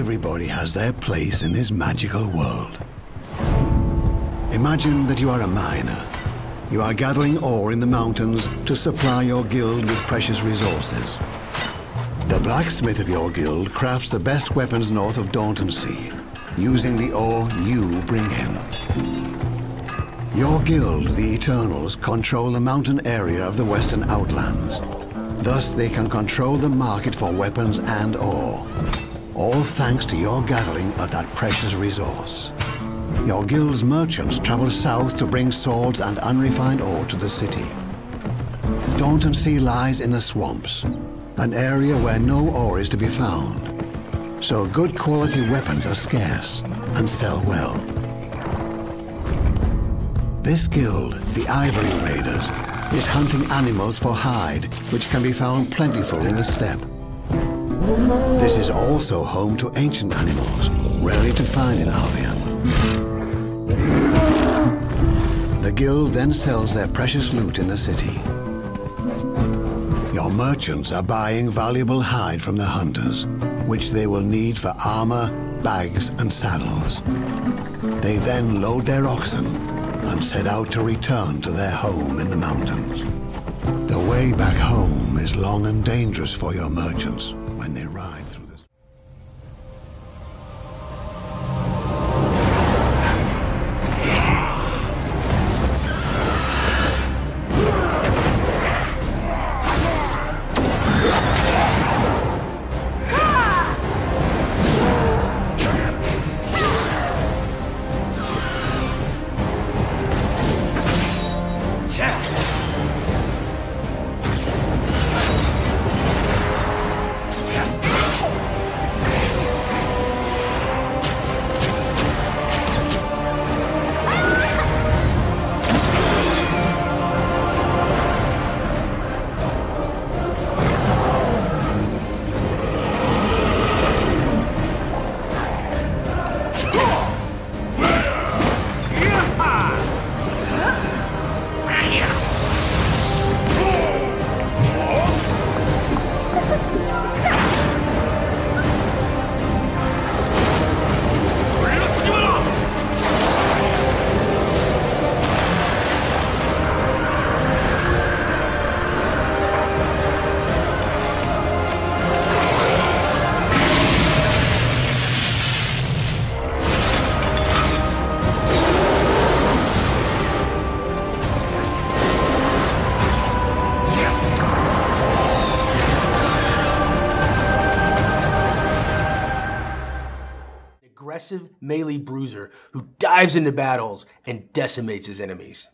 everybody has their place in this magical world. Imagine that you are a miner. You are gathering ore in the mountains to supply your guild with precious resources. The blacksmith of your guild crafts the best weapons north of Dauntonsea, using the ore you bring him. Your guild, the Eternals, control the mountain area of the Western Outlands. Thus, they can control the market for weapons and ore, all thanks to your gathering of that precious resource. Your guild's merchants travel south to bring swords and unrefined ore to the city. Dauntonsea lies in the swamps, an area where no ore is to be found. So good quality weapons are scarce and sell well. This guild, the Ivory Raiders, is hunting animals for hide, which can be found plentiful in the steppe. This is also home to ancient animals, rarely to find in Albion. The guild then sells their precious loot in the city. Your merchants are buying valuable hide from the hunters, which they will need for armor, bags, and saddles. They then load their oxen and set out to return to their home in the mountains. The way back home is long and dangerous for your merchants when they ride through the... Aggressive melee bruiser who dives into battles and decimates his enemies.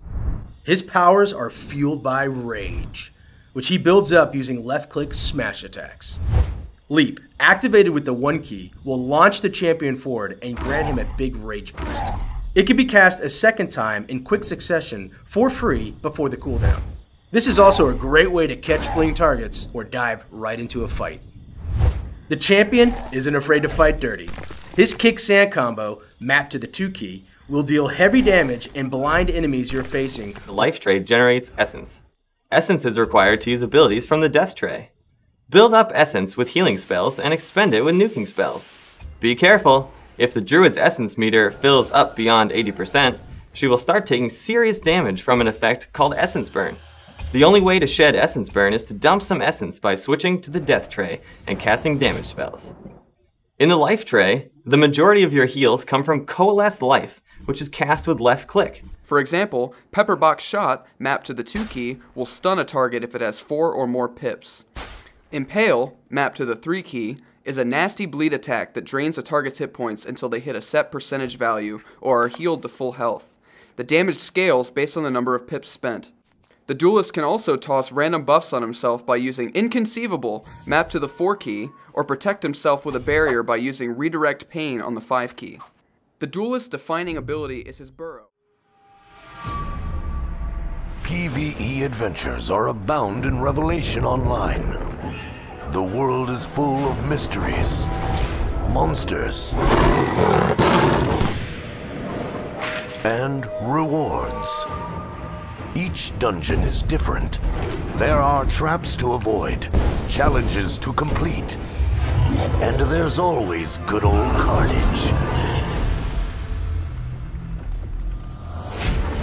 His powers are fueled by rage, which he builds up using left-click smash attacks. Leap, activated with the 1 key, will launch the champion forward and grant him a big rage boost. It can be cast a second time in quick succession for free before the cooldown. This is also a great way to catch fleeing targets or dive right into a fight. The champion isn't afraid to fight dirty. His kick sand combo, mapped to the 2 key, will deal heavy damage and blind enemies you're facing. The life tray generates essence. Essence is required to use abilities from the death tray. Build up essence with healing spells and expend it with nuking spells. Be careful, if the druid's essence meter fills up beyond 80%, she will start taking serious damage from an effect called essence burn. The only way to shed essence burn is to dump some essence by switching to the death tray and casting damage spells. In the life tray, the majority of your heals come from Coalesce Life, which is cast with left click. For example, Pepperbox Shot, mapped to the 2 key, will stun a target if it has 4 or more pips. Impale, mapped to the 3 key, is a nasty bleed attack that drains a target's hit points until they hit a set percentage value or are healed to full health. The damage scales based on the number of pips spent. The duelist can also toss random buffs on himself by using Inconceivable, mapped to the 4 key, or protect himself with a barrier by using Redirect Pain on the 5 key. The duelist's defining ability is his burrow. PvE adventures are abound in Revelation Online. The world is full of mysteries, monsters, and rewards. Each dungeon is different. There are traps to avoid, challenges to complete, And there's always good old carnage.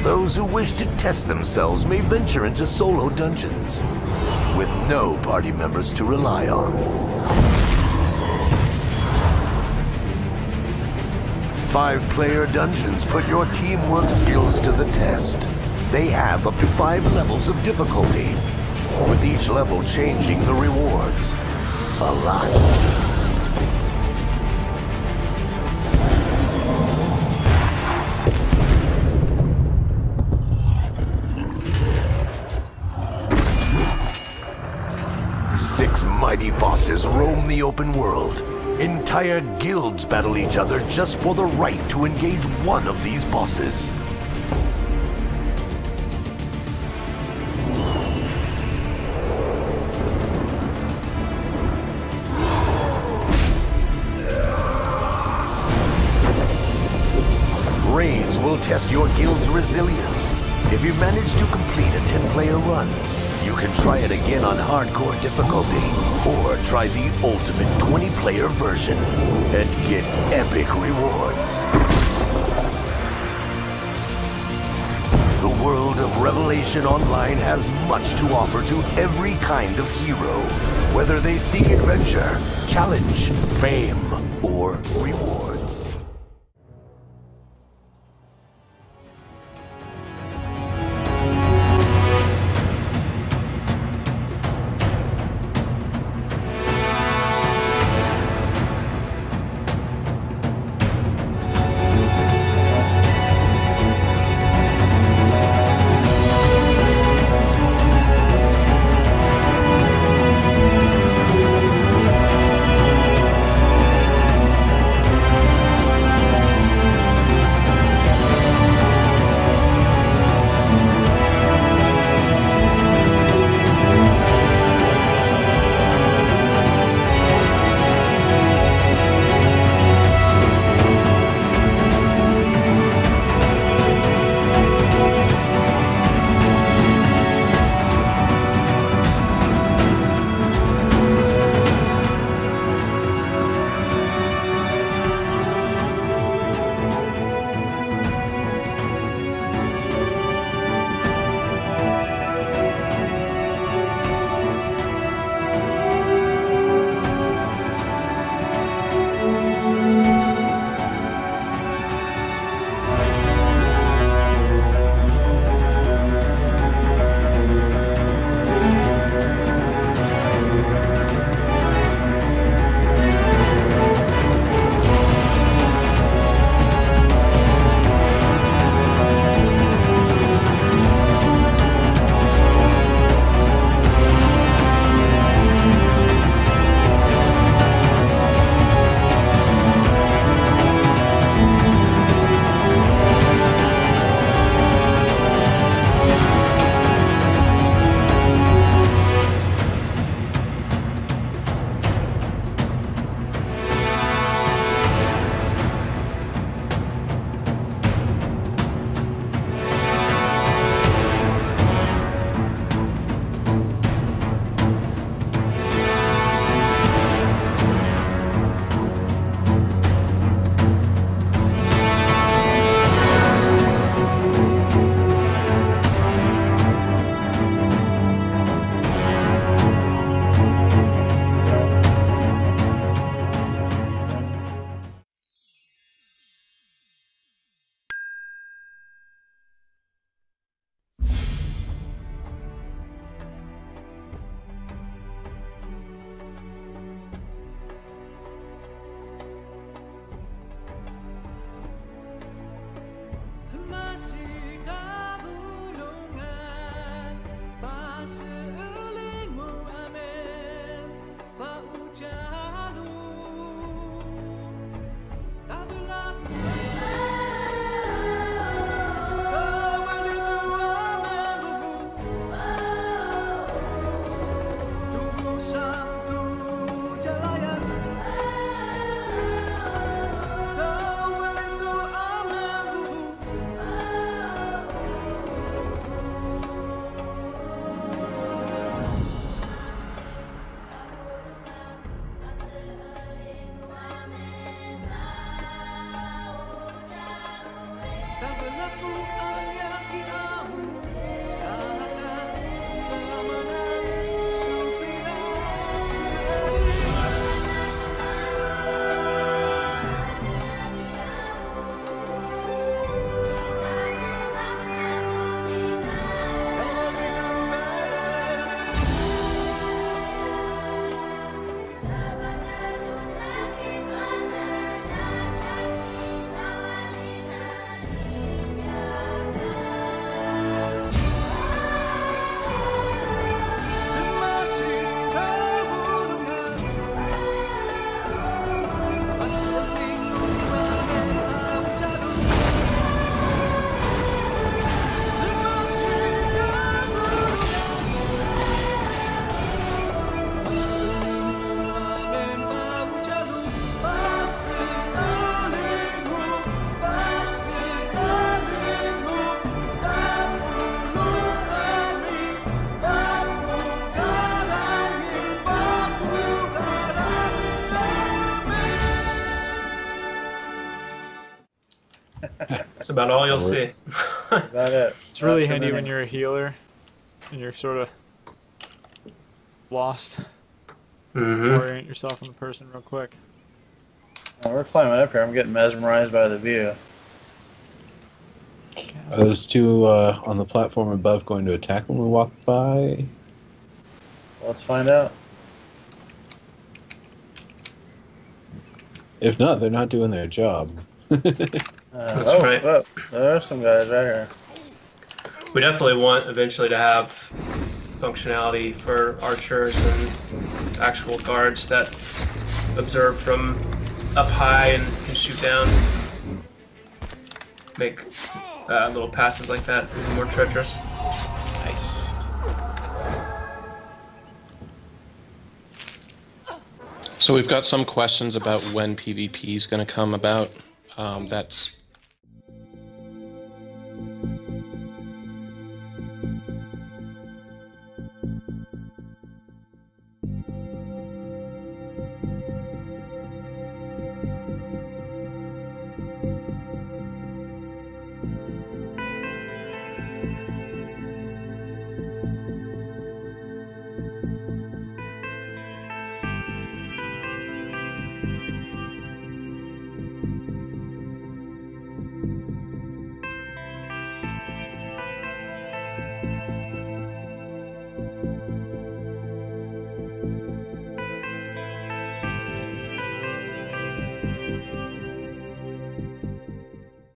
Those who wish to test themselves may venture into solo dungeons, with no party members to rely on. 5-player dungeons put your teamwork skills to the test. They have up to 5 levels of difficulty, with each level changing the rewards a lot. Mighty bosses roam the open world. Entire guilds battle each other just for the right to engage one of these bosses. Raids will test your guild's resilience. If you manage to complete a 10-player run, you can try it again on hardcore difficulty, or try the ultimate 20-player version and get epic rewards. The world of Revelation Online has much to offer to every kind of hero, whether they seek adventure, challenge, fame, or rewards. That's about all you'll see. About it. It's really handy when you're a healer and you're sort of lost. Orient yourself on the person real quick. Oh, we're climbing up here. I'm getting mesmerized by the view. Are those two on the platform above going to attack when we walk by? Let's find out. If not, they're not doing their job. That's right. Oh, there are some guys right here. We definitely want eventually to have functionality for archers and actual guards that observe from up high and can shoot down. Make little passes like that even more treacherous. Nice. So we've got some questions about when PvP is going to come about. That's